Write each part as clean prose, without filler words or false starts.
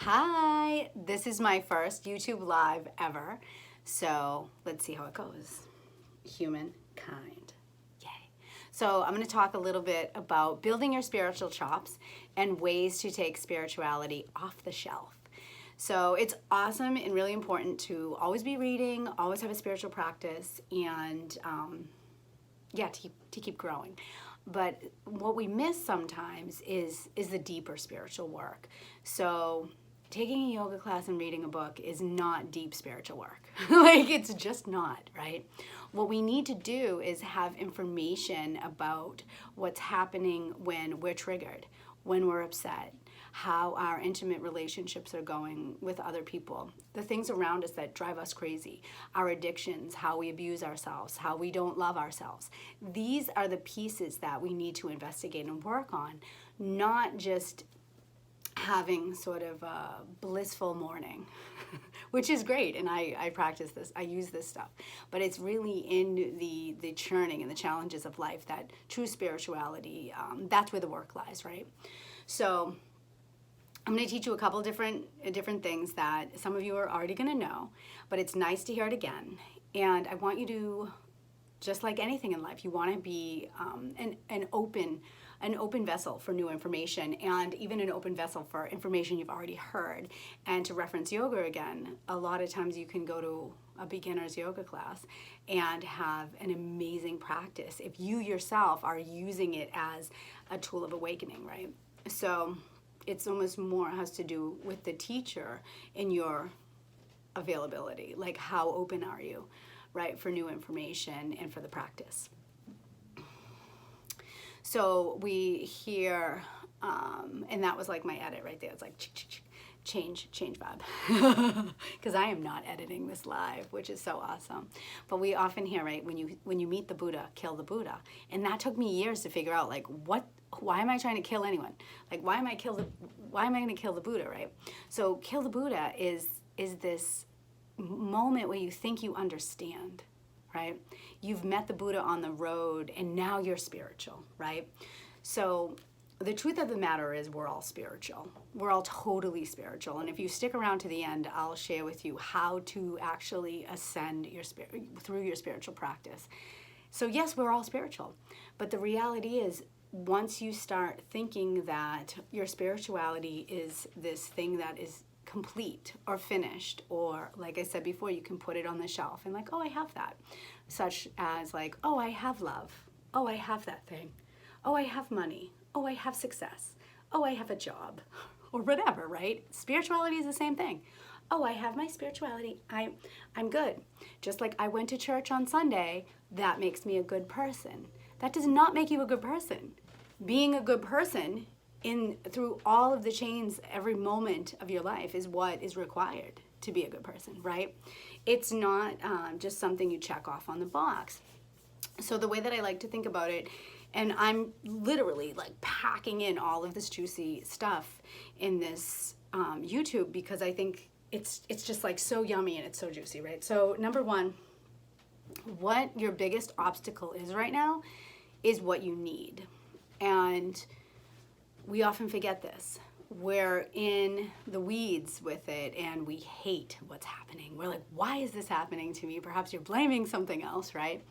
Hi, this is my first YouTube Live ever, so let's see how it goes. Humankind. Yay. So I'm going to talk a little bit about building your spiritual chops and ways to take spirituality off the shelf. So it's awesome and really important to always be reading, always have a spiritual practice, and to keep growing. But what we miss sometimes is the deeper spiritual work. So taking a yoga class and reading a book is not deep spiritual work. Like, it's just not, right? What we need to do is have information about what's happening when we're triggered, when we're upset, how our intimate relationships are going with other people, the things around us that drive us crazy, our addictions, how we abuse ourselves, how we don't love ourselves. These are the pieces that we need to investigate and work on, not just having sort of a blissful morning, which is great, and I practice this, I use this stuff, but it's really in the churning and the challenges of life that true spirituality, that's where the work lies, right? So I'm going to teach you a couple different things that some of you are already going to know, but it's nice to hear it again. And I want you to, just like anything in life, you want to be an open vessel for new information, and even an open vessel for information you've already heard. And to reference yoga again, a lot of times you can go to a beginner's yoga class and have an amazing practice if you yourself are using it as a tool of awakening, right? So it's almost more has to do with the teacher and your availability. Like, how open are you, right, for new information and for the practice. So we hear, and that was like my edit right there. It's like change vibe, because I am not editing this live, which is so awesome. But we often hear, right, when you meet the Buddha, kill the Buddha, and that took me years to figure out, like, why am I trying to kill anyone? Like, why am I going to kill the Buddha, right? So kill the Buddha is this moment where you think you understand, right? You've met the Buddha on the road and now you're spiritual, right? So the truth of the matter is we're all spiritual. We're all totally spiritual. And if you stick around to the end, I'll share with you how to actually ascend your spirit through your spiritual practice. So yes, we're all spiritual. But the reality is, once you start thinking that your spirituality is this thing that is complete or finished, or like I said before, you can put it on the shelf and like, oh, I have that. Such as like, oh, I have love. Oh, I have that thing. Oh, I have money. Oh, I have success. Oh, I have a job, or whatever, right? Spirituality is the same thing. Oh, I have my spirituality. I'm good. Just like I went to church on Sunday, that makes me a good person. That does not make you a good person. Being a good person through all of the chains, every moment of your life is what is required to be a good person, right? It's not just something you check off on the box. So the way that I like to think about it, and I'm literally like packing in all of this juicy stuff in this YouTube, because I think it's just like so yummy and it's so juicy, right? So number one, what your biggest obstacle is right now is what you need. And we often forget this. We're in the weeds with it and we hate what's happening. We're like, why is this happening to me? Perhaps you're blaming something else, right?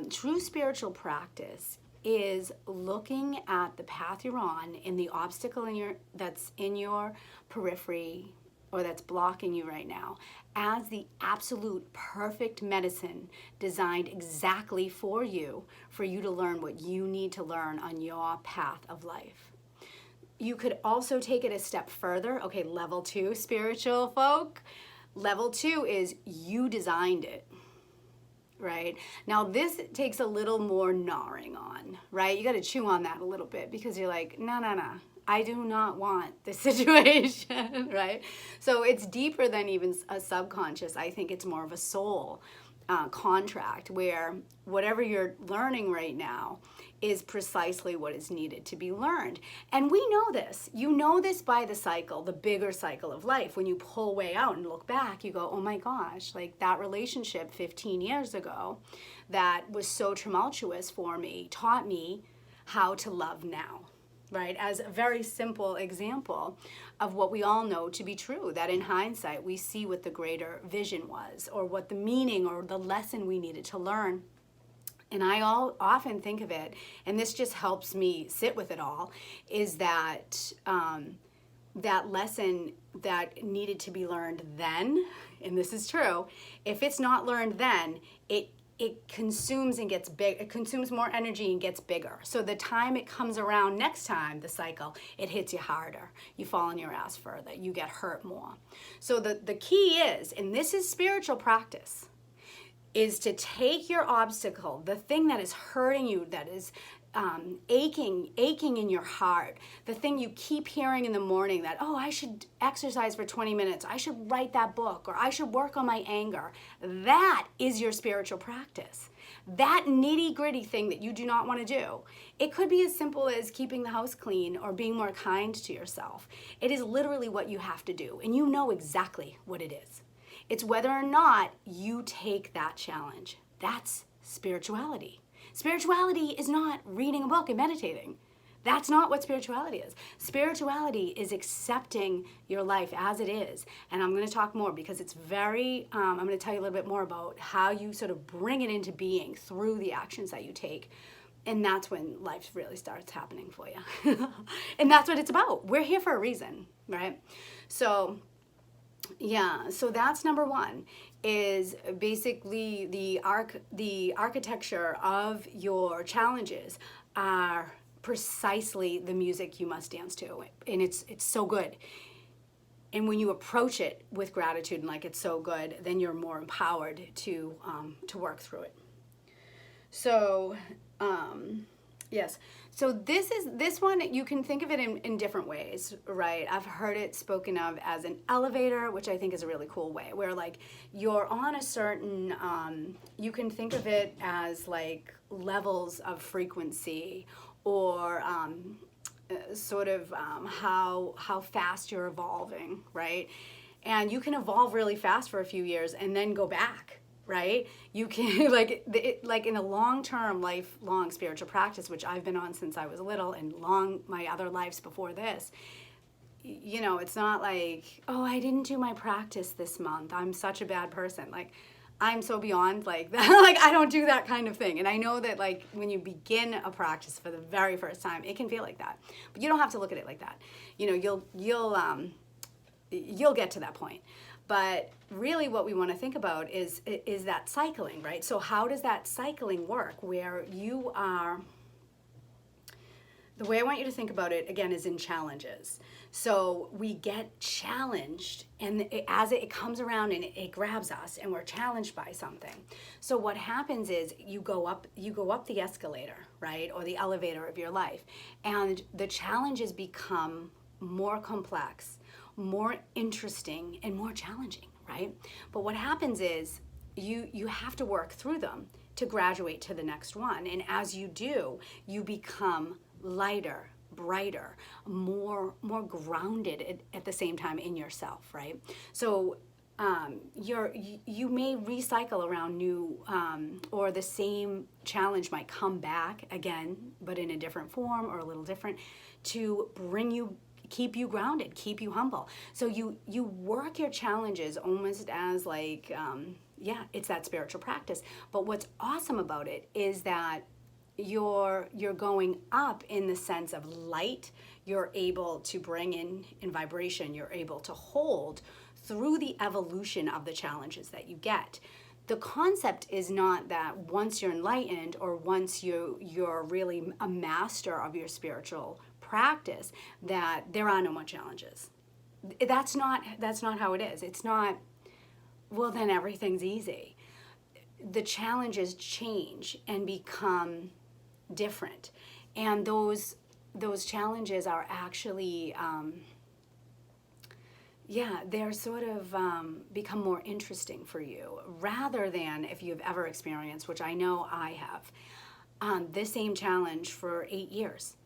True spiritual practice is looking at the path you're on and the obstacle that's in your periphery or that's blocking you right now as the absolute perfect medicine designed exactly for you to learn what you need to learn on your path of life. You could also take it a step further. Okay, level 2, spiritual folk. Level 2 is you designed it, right? Now this takes a little more gnawing on, right? You got to chew on that a little bit, because you're like, no. I do not want this situation, right? So it's deeper than even a subconscious. I think it's more of a soul contract, where whatever you're learning right now is precisely what is needed to be learned. And we know this. You know this by the cycle, the bigger cycle of life. When you pull way out and look back, you go, oh my gosh, like that relationship 15 years ago that was so tumultuous for me taught me how to love now. Right? As a very simple example, of what we all know to be true, that in hindsight we see what the greater vision was, or what the meaning or the lesson we needed to learn. And I often think of it, and this just helps me sit with it all, is that that lesson that needed to be learned then, and this is true, if it's not learned then, it consumes and gets big. It consumes more energy and gets bigger. So the time it comes around next time, the cycle, it hits you harder. You fall on your ass further. You get hurt more. So the key is, and this is spiritual practice, is to take your obstacle, the thing that is hurting you, that is aching in your heart, the thing you keep hearing in the morning that, oh, I should exercise for 20 minutes, I should write that book, or I should work on my anger. That is your spiritual practice. That nitty gritty thing that you do not want to do. It could be as simple as keeping the house clean or being more kind to yourself. It is literally what you have to do, and you know exactly what it is. It's whether or not you take that challenge. That's spirituality. Spirituality is not reading a book and meditating. That's not what spirituality is. Spirituality is accepting your life as it is. And I'm going to talk more because it's I'm going to tell you a little bit more about how you sort of bring it into being through the actions that you take. And that's when life really starts happening for you. And that's what it's about. We're here for a reason, right? So that's number one, is basically the architecture of your challenges are precisely the music you must dance to. And it's so good. And when you approach it with gratitude and like it's so good, then you're more empowered to work through it. So, yes. So this one, you can think of it in different ways, right? I've heard it spoken of as an elevator, which I think is a really cool way, where like you're on a certain, you can think of it as like levels of frequency, or how fast you're evolving, right? And you can evolve really fast for a few years and then go back. Right? You can, like in a long-term, lifelong spiritual practice, which I've been on since I was little, and my other lives before this, you know, it's not like, oh, I didn't do my practice this month, I'm such a bad person. Like, I'm so beyond like that. Like, I don't do that kind of thing. And I know that like when you begin a practice for the very first time, it can feel like that. But you don't have to look at it like that. You know, you'll get to that point. But really what we want to think about is that cycling, right? So how does that cycling work, where you are, the way I want you to think about it, again, is in challenges. So we get challenged, and as it comes around and it grabs us, and we're challenged by something. So what happens is you go up the escalator, right, or the elevator of your life, and the challenges become more complex, more interesting, and more challenging, right? But what happens is you have to work through them to graduate to the next one. And as you do, you become lighter, brighter, more grounded at the same time in yourself, right? So you may recycle around new, or the same challenge might come back again, but in a different form or a little different, to keep you grounded, keep you humble. So you work your challenges almost as like, it's that spiritual practice. But what's awesome about it is that you're going up in the sense of light. You're able to bring in vibration. You're able to hold through the evolution of the challenges that you get. The concept is not that once you're enlightened, or once you're really a master of your spiritual practice, that there are no more challenges. That's not how it is. It's not, well, then everything's easy. The challenges change and become different, and those challenges are actually they're sort of become more interesting for you, rather than if you've ever experienced, which I know I have, this same challenge for 8 years.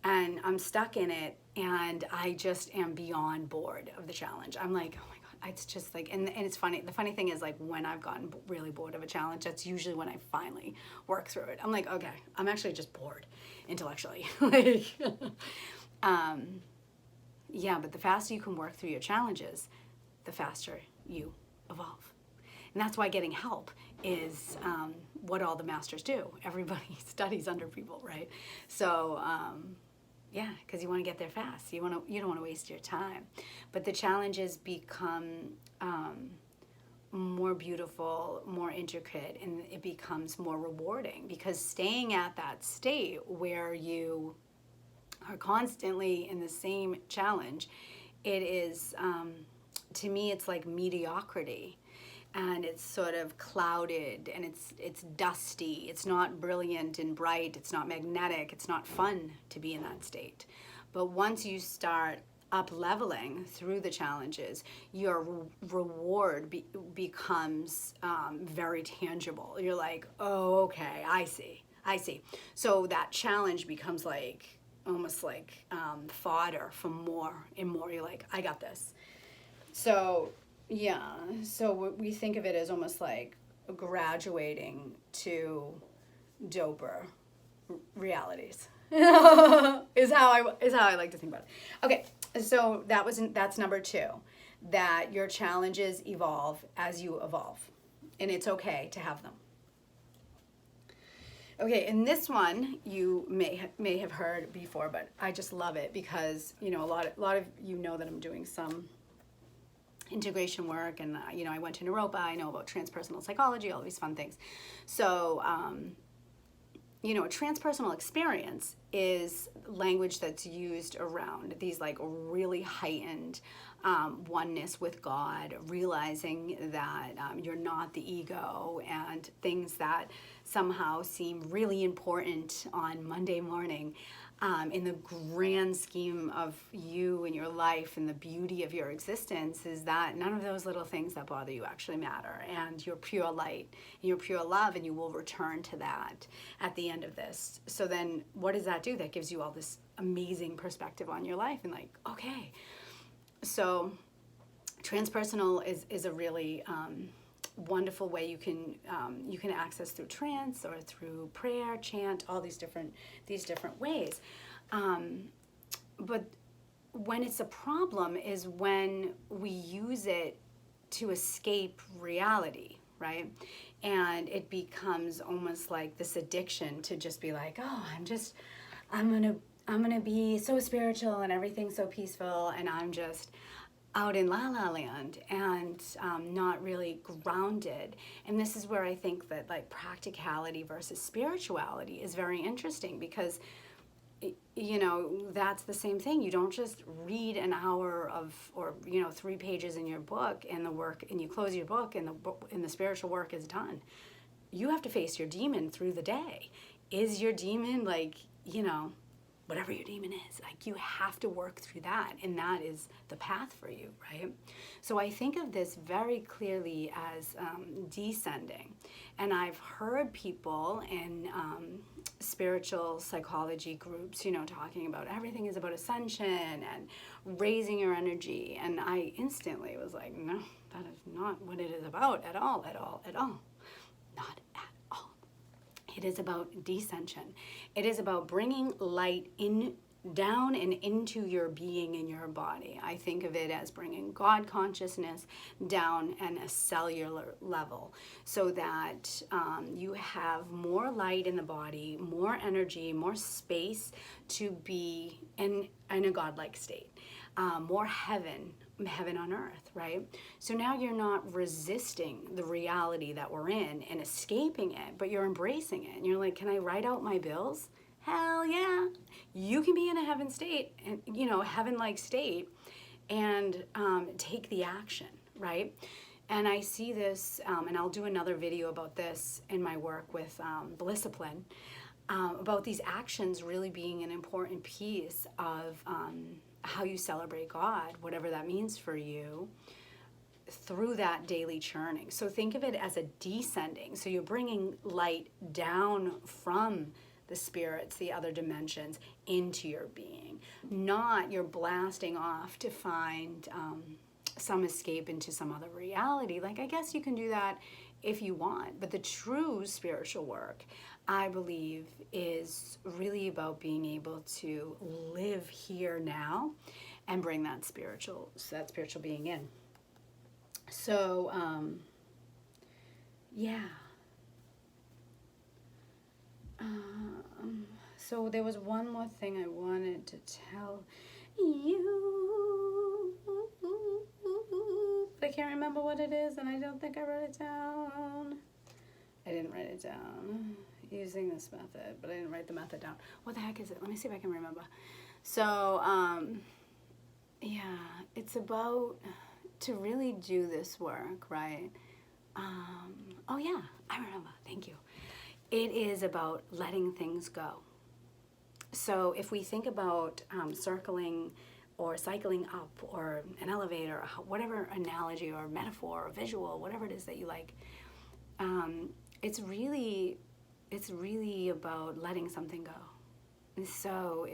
And I'm stuck in it, and I just am beyond bored of the challenge. I'm like, oh my God, it's just like, and it's funny. The funny thing is, like, when I've gotten really bored of a challenge, that's usually when I finally work through it. I'm like, okay, I'm actually just bored intellectually. Yeah, but the faster you can work through your challenges, the faster you evolve. And that's why getting help is what all the masters do. Everybody studies under people, right? So, yeah, because you want to get there fast. You don't want to waste your time. But the challenges become more beautiful, more intricate, and it becomes more rewarding, because staying at that state where you are constantly in the same challenge, it is, to me, it's like mediocrity. And it's sort of clouded, and it's dusty. It's not brilliant and bright. It's not magnetic. It's not fun to be in that state. But once you start up leveling through the challenges, your reward becomes very tangible. You're like, oh, okay, I see. So that challenge becomes like almost like fodder for more and more. You're like, I got this. So yeah, so we think of it as almost like graduating to doper realities. is how I like to think about it. Okay, so that's number 2, that your challenges evolve as you evolve, and it's okay to have them. Okay, and this one you may have heard before, but I just love it because a lot of you know that I'm doing some integration work, and I went to Naropa. I know about transpersonal psychology, all these fun things. So a transpersonal experience is language that's used around these like really heightened oneness with God, realizing that you're not the ego, and things that somehow seem really important on Monday morning, in the grand scheme of you and your life and the beauty of your existence, is that none of those little things that bother you actually matter, and you're pure light and you're pure love, and you will return to that at the end of this. So then what does that do? That gives you all this amazing perspective on your life, and like, okay, so transpersonal is a really wonderful way you can access through trance or through prayer, chant, all these different ways. But when it's a problem is when we use it to escape reality, right? And it becomes almost like this addiction to just be like, oh, I'm gonna be so spiritual and everything's so peaceful, and I'm just out in la la land and not really grounded. And this is where I think that like practicality versus spirituality is very interesting, because that's the same thing. You don't just read an hour or 3 pages in your book and the work, and you close your book and the spiritual work is done. You have to face your demon through the day. Is your demon like, whatever your demon is, like you have to work through that, and that is the path for you, right? So I think of this very clearly as descending, and I've heard people in spiritual psychology groups, talking about everything is about ascension and raising your energy, and I instantly was like, no, that is not what it is about at all, not at all. It is about descension. It is about bringing light down and into your being and your body. I think of it as bringing God consciousness down at a cellular level, so that you have more light in the body, more energy, more space to be in a godlike state, more heaven on earth, right? So now you're not resisting the reality that we're in and escaping it, but you're embracing it. And you're like, can I write out my bills? Hell yeah. You can be in a heaven state, and heaven-like state, and take the action, right? And I see this, and I'll do another video about this in my work with Blissipline, about these actions really being an important piece of how you celebrate God, whatever that means for you, through that daily churning. So think of it as a descending. So you're bringing light down from the spirits, the other dimensions, into your being. Not you're blasting off to find some escape into some other reality. Like, I guess you can do that if you want, but the true spiritual work, I believe, is really about being able to live here now and bring that spiritual being in. So, yeah. So there was one more thing I wanted to tell you, but I can't remember what it is, and I don't think I wrote it down. I didn't write it down using this method, but I didn't write the method down. What the heck is it? Let me see if I can remember. So, yeah, it's about to really do this work, right? Oh yeah, I remember. Thank you. It is about letting things go. So if we think about circling or cycling up or an elevator, whatever analogy or metaphor or visual, whatever it is that you like, it's really about letting something go. And so,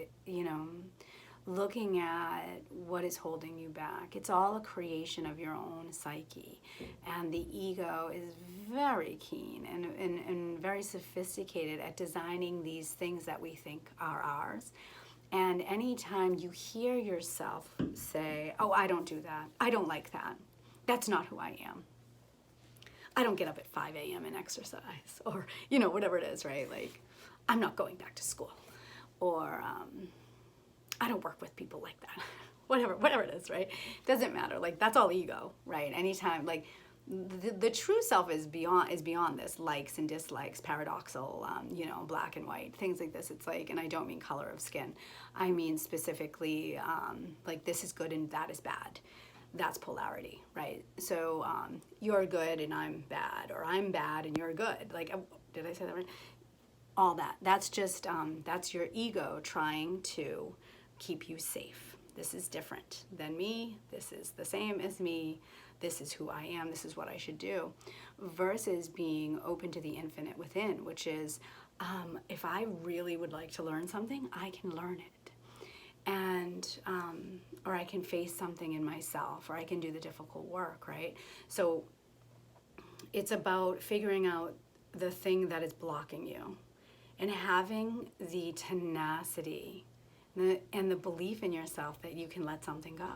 looking at what is holding you back. It's all a creation of your own psyche. And the ego is very keen and very sophisticated at designing these things that we think are ours. And anytime you hear yourself say, oh, I don't do that, I don't like that, that's not who I am. I don't get up at 5 a.m. and exercise, or, whatever it is, right? Like, I'm not going back to school, or I don't work with people like that. whatever it is, right? Doesn't matter. Like, that's all ego, right? Anytime, like, the true self is beyond this likes and dislikes, paradoxal, black and white, things like this. It's like, and I don't mean color of skin. I mean specifically, like, this is good and that is bad. That's polarity, right? So you're good and I'm bad, or I'm bad and you're good. Like, did I say that right? All that. That's just, that's your ego trying to keep you safe. This is different than me. This is the same as me. This is who I am. This is what I should do. Versus being open to the infinite within, which is, if I really would like to learn something, I can learn it. And, or I can face something in myself, or I can do the difficult work, right? So it's about figuring out the thing that is blocking you and having the tenacity and the belief in yourself that you can let something go.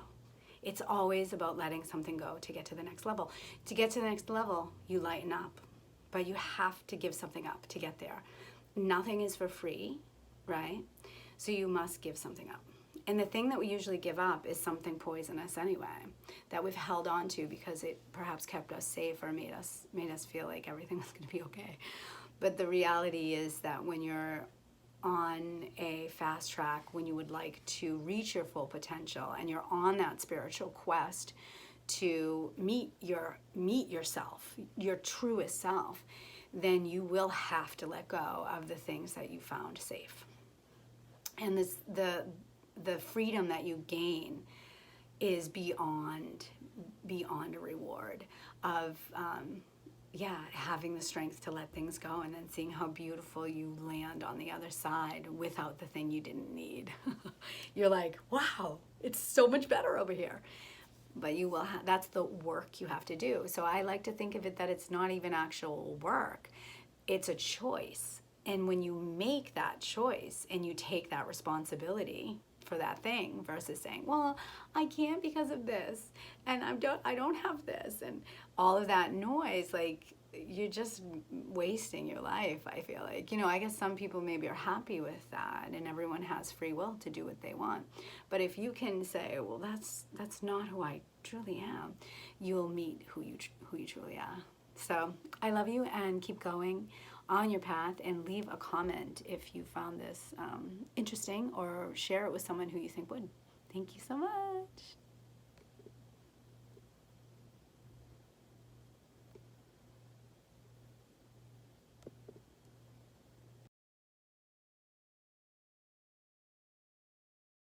It's always about letting something go to get to the next level. To get to the next level, you lighten up, but you have to give something up to get there. Nothing is for free, right? So you must give something up. And the thing that we usually give up is something poisonous anyway, that we've held on to because it perhaps kept us safe or made us feel like everything was going to be okay. But the reality is that when you're on a fast track, when you would like to reach your full potential and you're on that spiritual quest to meet yourself, your truest self, then you will have to let go of the things that you found safe. And the freedom that you gain is beyond a reward of having the strength to let things go and then seeing how beautiful you land on the other side without the thing you didn't need. You're like, wow, it's so much better over here. But you will that's the work you have to do. So I like to think of it that it's not even actual work. It's a choice. And when you make that choice and you take that responsibility for that thing versus saying, well, I can't because of this, and I don't have this, and all of that noise, like, you're just wasting your life, I feel like. I guess some people maybe are happy with that, and everyone has free will to do what they want. But if you can say, well, that's not who I truly am, you'll meet who you truly are. So I love you, and keep going on your path, and leave a comment if you found this interesting, or share it with someone who you think would. Thank you so much.